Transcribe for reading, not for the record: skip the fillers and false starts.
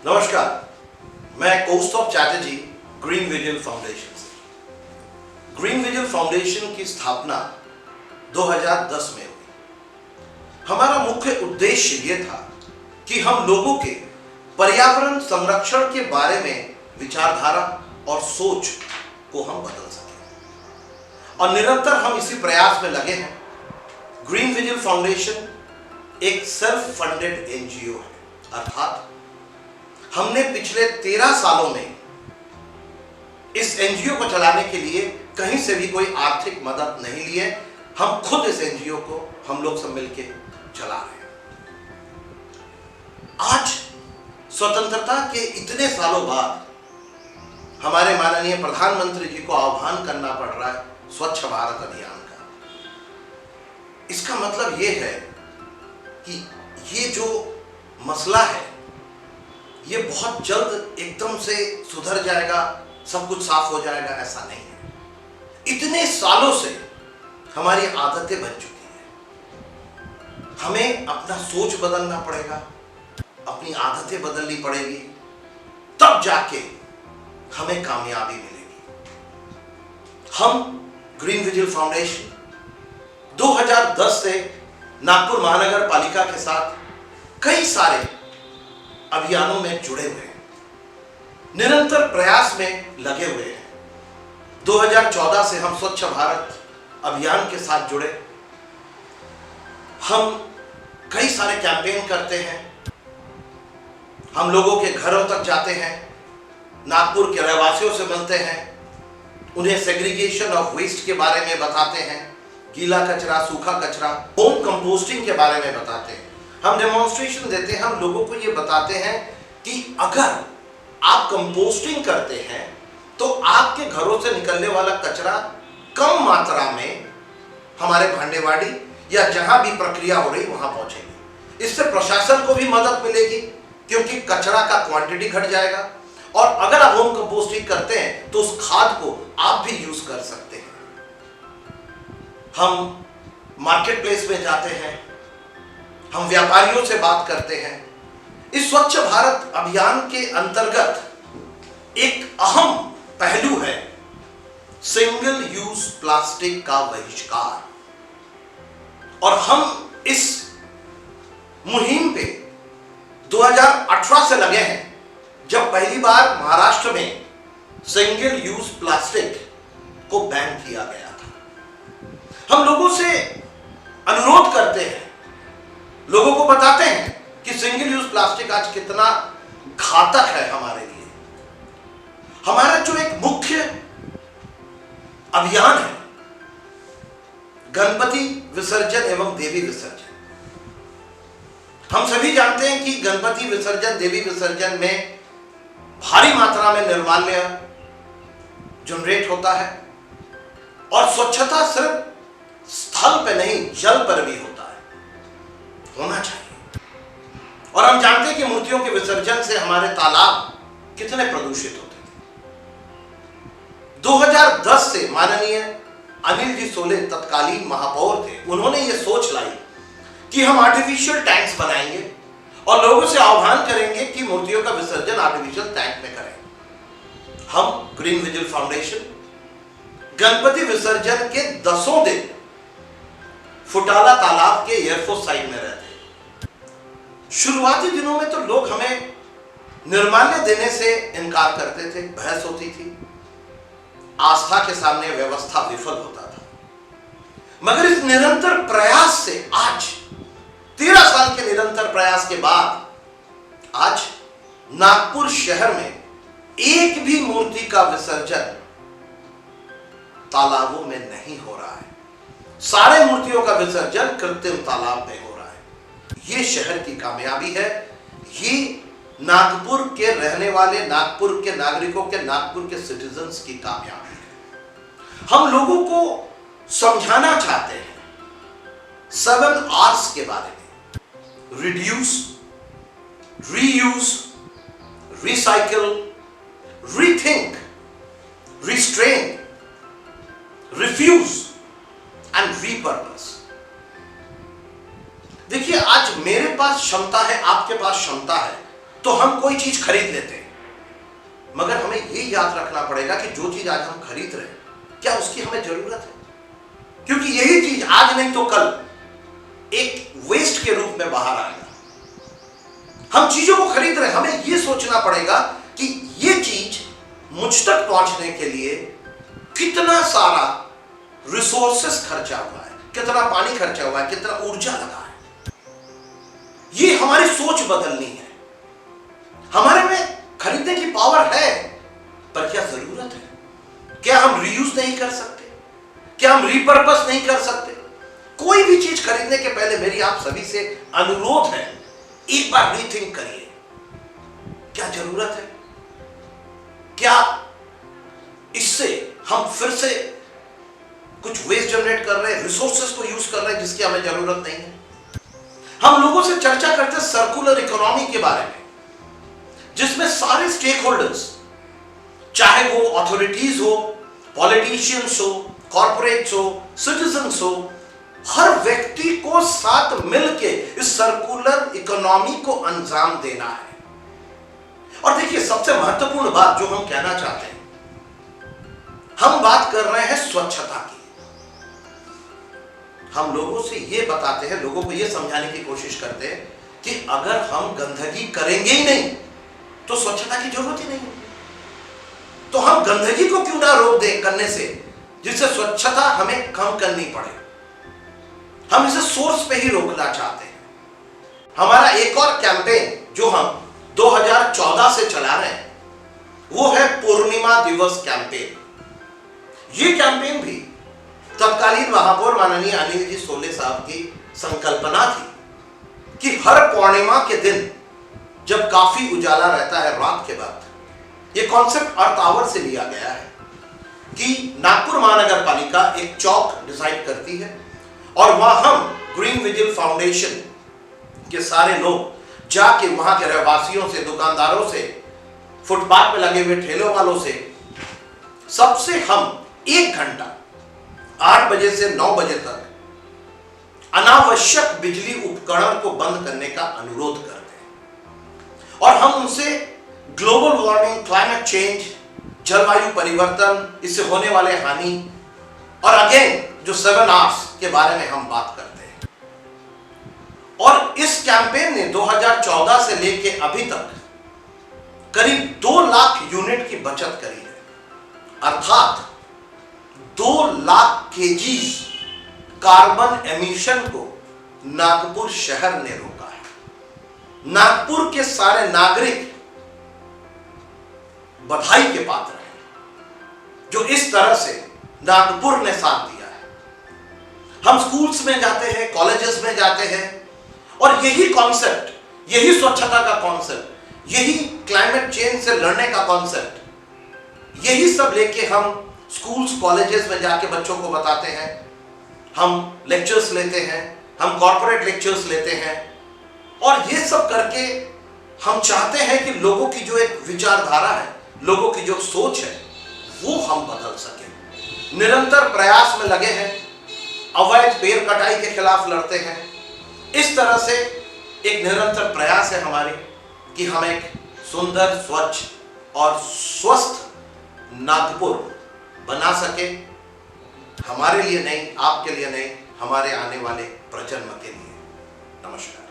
नमस्कार, मैं कौस्तुभ Chatterjee green vigil foundation से। ग्रीन विजल फाउंडेशन की स्थापना 2010 में हुई। हमारा मुख्य उद्देश्य यह था कि हम लोगों के पर्यावरण संरक्षण के बारे में विचारधारा और सोच को हम बदल सकें, और निरंतर हम इसी प्रयास में लगे हैं। ग्रीन विजल फाउंडेशन एक सेल्फ फंडेड एनजीओ है, अर्थात हमने पिछले 13 सालों में इस एनजीओ को चलाने के लिए कहीं से भी कोई आर्थिक मदद नहीं ली है। हम खुद इस एनजीओ को हम लोग सब मिलकर चला रहे हैं। आज स्वतंत्रता के इतने सालों बाद हमारे माननीय प्रधानमंत्री जी को आह्वान करना पड़ रहा है स्वच्छ भारत अभियान का। इसका मतलब यह है कि ये जो मसला है ये बहुत जल्द एकदम से सुधर जाएगा, सब कुछ साफ हो जाएगा, ऐसा नहीं है। इतने सालों से हमारी आदतें बन चुकी हैं। हमें अपना सोच बदलना पड़ेगा, अपनी आदतें बदलनी पड़ेगी, तब जाके हमें कामयाबी मिलेगी। हम ग्रीन विजल फाउंडेशन 2010 से नागपुर महानगर पालिका के साथ कई सारे अभियानों में जुड़े हुए हैं, निरंतर प्रयास में लगे हुए हैं। 2014 से हम स्वच्छ भारत अभियान के साथ जुड़े। हम कई सारे कैंपेन करते हैं, हम लोगों के घरों तक जाते हैं, नागपुर के रहवासियों से मिलते हैं, उन्हें सेग्रीगेशन ऑफ वेस्ट के बारे में बताते हैं, गीला कचरा, सूखा कचरा, होम कंपोस्टिंग के बारे में बताते हैं। हम डेमोन्स्ट्रेशन देते हैं, हम लोगों को ये बताते हैं कि अगर आप कंपोस्टिंग करते हैं तो आपके घरों से निकलने वाला कचरा कम मात्रा में हमारे भांडेवाड़ी या जहां भी प्रक्रिया हो रही वहां पहुंचेगी। इससे प्रशासन को भी मदद मिलेगी क्योंकि कचरा का क्वांटिटी घट जाएगा, और अगर आप होम कंपोस्टिंग करते हैं तो उस खाद को आप भी यूज कर सकते हैं। हम मार्केट प्लेस में जाते हैं, हम व्यापारियों से बात करते हैं। इस स्वच्छ भारत अभियान के अंतर्गत एक अहम पहलू है सिंगल यूज प्लास्टिक का बहिष्कार, और हम इस मुहिम पे 2018 से लगे हैं, जब पहली बार महाराष्ट्र में सिंगल यूज प्लास्टिक को बैन किया गया था। हम लोगों से अनुरोध करते हैं, लोगों को बताते हैं कि सिंगल यूज प्लास्टिक आज कितना घातक है हमारे लिए। हमारा जो एक मुख्य अभियान है गणपति विसर्जन एवं देवी विसर्जन। हम सभी जानते हैं कि गणपति विसर्जन, देवी विसर्जन में भारी मात्रा में निर्माल्य जनरेट होता है, और स्वच्छता सिर्फ स्थल पे नहीं जल पर भी होना चाहिए। और हम जानते हैं कि मूर्तियों के विसर्जन से हमारे तालाब कितने प्रदूषित होते थे। 2010 से माननीय अनिल जी सोले तत्कालीन महापौर थे, उन्होंने ये सोच लाई कि हम आर्टिफिशियल टैंक्स बनाएंगे और लोगों से आह्वान करेंगे कि मूर्तियों का विसर्जन आर्टिफिशियल टैंक में करें। हम ग्रीन विजल फाउंडेशन गणपति विसर्जन के 10 दिन फुटाला तालाब के एयरफोर्स साइड में रहते हैं। शुरुआती दिनों में तो लोग हमें निर्माल्य देने से इनकार करते थे, बहस होती थी, आस्था के सामने व्यवस्था विफल होता था। मगर इस निरंतर प्रयास से आज 13 साल के निरंतर प्रयास के बाद आज नागपुर शहर में एक भी मूर्ति का विसर्जन तालाबों में नहीं हो रहा है। सारे मूर्तियों का विसर्जन कृत्रिम तालाब में हो रहा है। ये शहर की कामयाबी है, ये नागपुर के रहने वाले, नागपुर के नागरिकों के, नागपुर के सिटीजन्स की कामयाबी है। हम लोगों को समझाना चाहते हैं 7 R's के बारे में: reduce, reuse, recycle, rethink, restrain, refuse and repurpose. देखिए, आज मेरे पास क्षमता है, आपके पास क्षमता है, तो हम कोई चीज खरीद लेते हैं, मगर हमें यह याद रखना पड़ेगा कि जो चीज आज हम खरीद रहे हैं क्या उसकी हमें जरूरत है, क्योंकि यही चीज आज नहीं तो कल एक वेस्ट के रूप में बाहर आएगा। हम चीजों को खरीद रहे हैं, हमें यह सोचना पड़ेगा कि यह चीज मुझ तक पहुंचने के लिए कितना सारा रिसोर्सेस खर्चा हुआ है, कितना पानी खर्चा हुआ है, कितना ऊर्जा लगा है। यह हमारी सोच बदलनी है। हमारे में खरीदने की पावर है, पर क्या जरूरत है? क्या हम रीयूज नहीं कर सकते? क्या हम रीपर्पस नहीं कर सकते? कोई भी चीज खरीदने के पहले मेरी आप सभी से अनुरोध है, एक बार रीथिंक करिए, क्या जरूरत है? क्या इससे हम फिर से कुछ वेस्ट जनरेट कर रहे हैं, रिसोर्सेस को यूज कर रहे हैं जिसकी हमें जरूरत नहीं है? हम लोगों से चर्चा करते हैं सर्कुलर इकोनॉमी के बारे में, जिसमें सारे स्टेक होल्डर्स, चाहे वो अथॉरिटीज हो, पॉलिटिशियंस हो, कॉर्पोरेट्स हो, सिटीजन्स हो, हर व्यक्ति को साथ मिलके इस सर्कुलर इकोनॉमी को अंजाम देना है। और देखिए, सबसे महत्वपूर्ण बात जो हम कहना चाहते हैं, हम बात कर रहे हैं स्वच्छता की। हम लोगों से यह बताते हैं, लोगों को यह समझाने की कोशिश करते हैं कि अगर हम गंदगी करेंगे ही नहीं तो स्वच्छता की जरूरत ही नहीं होगी। तो हम गंदगी को क्यों ना रोक दें करने से, जिससे स्वच्छता हमें कम करनी पड़े। हम इसे सोर्स पे ही रोकना चाहते हैं। हमारा एक और कैंपेन जो हम 2014 से चला रहे हैं वो है पूर्णिमा दिवस कैंपेन। ये कैंपेन भी तत्कालीन महापौर माननीय अनिल जी सोले साहब की संकल्पना थी कि हर पूर्णिमा के दिन जब काफी उजाला रहता है रात के बाद, ये कॉन्सेप्ट अर्थ आवर से लिया गया है कि नागपुर महानगर पालिका एक चौक डिसाइड करती है और वहां हम ग्रीन विजिल फाउंडेशन के सारे लोग जाके वहां के रहवासियों से, दुकानदारों से, फुटपाथ पे लगे हुए ठेलों वालों से, सबसे हम 1 घंटा 8 बजे से 9 बजे तक अनावश्यक बिजली उपकरण को बंद करने का अनुरोध करते हैं। और हम उनसे ग्लोबल वार्मिंग, क्लाइमेट चेंज, जलवायु परिवर्तन, इससे होने वाले हानि और अगेन जो 7 आवर्स के बारे में हम बात करते हैं। और इस कैंपेन ने 2014 से लेके अभी तक करीब 2 लाख यूनिट की बचत करी है, अर्थात 2 लाख केजी कार्बन एमिशन को नागपुर शहर ने रोका है। नागपुर के सारे नागरिक बधाई के पात्र हैं जो इस तरह से नागपुर ने साथ दिया है। हम स्कूल्स में जाते हैं, कॉलेजेस में जाते हैं और यही कॉन्सेप्ट, यही स्वच्छता का कॉन्सेप्ट, यही क्लाइमेट चेंज से लड़ने का कॉन्सेप्ट, यही सब लेके हम स्कूल्स कॉलेजेस में जाके बच्चों को बताते हैं। हम लेक्चर्स लेते हैं, हम कॉर्पोरेट लेक्चर्स लेते हैं और ये सब करके हम चाहते हैं कि लोगों की जो एक विचारधारा है, लोगों की जो सोच है, वो हम बदल सकें। निरंतर प्रयास में लगे हैं, अवैध पेड़ कटाई के खिलाफ लड़ते हैं। इस तरह से एक निरंतर प्रयास है हमारी कि हम एक सुंदर, स्वच्छ और स्वस्थ नागपुर बना सके, हमारे लिए नहीं, आपके लिए नहीं, हमारे आने वाले प्रजन्म के लिए। नमस्कार।